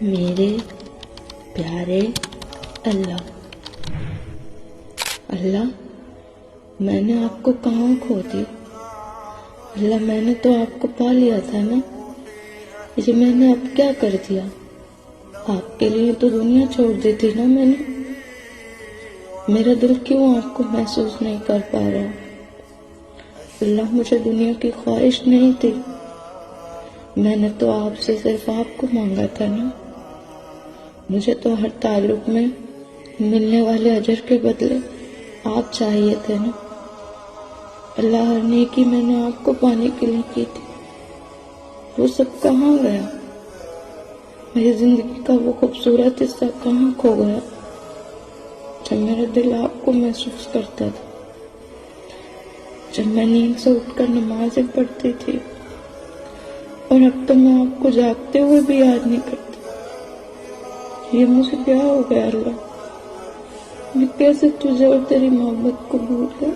میرے پیارے اللہ، اللہ میں نے آپ کو کہاں کھو دیا؟ اللہ میں نے تو آپ کو پا لیا تھا نا، یہ میں نے اب کیا کر دیا؟ آپ کے لیے تو دنیا چھوڑ دی تھی نا میں نے، میرا دل کیوں آپ کو محسوس نہیں کر پا رہا؟ اللہ مجھے دنیا کی خواہش نہیں تھی، میں نے تو آپ سے صرف آپ کو مانگا تھا نا، مجھے تو ہر تعلق میں ملنے والے اجر کے بدلے آپ چاہیے تھے نا۔ اللہ ہر نیکی میں نے آپ کو پانے کے لیے کی تھی، وہ سب کہاں گیا؟ میری زندگی کا وہ خوبصورت حصہ کہاں کھو گیا جب میرا دل آپ کو محسوس کرتا تھا، جب میں نیند سے اٹھ کر نمازیں پڑھتی تھی، اور اب تو میں آپ کو جاگتے ہوئے بھی یاد نہیں کرتی۔ یہ مجھے کیا ہو گیا اللہ؟ میں کیسے تجھے اور تیری محبت کو بھول گیا؟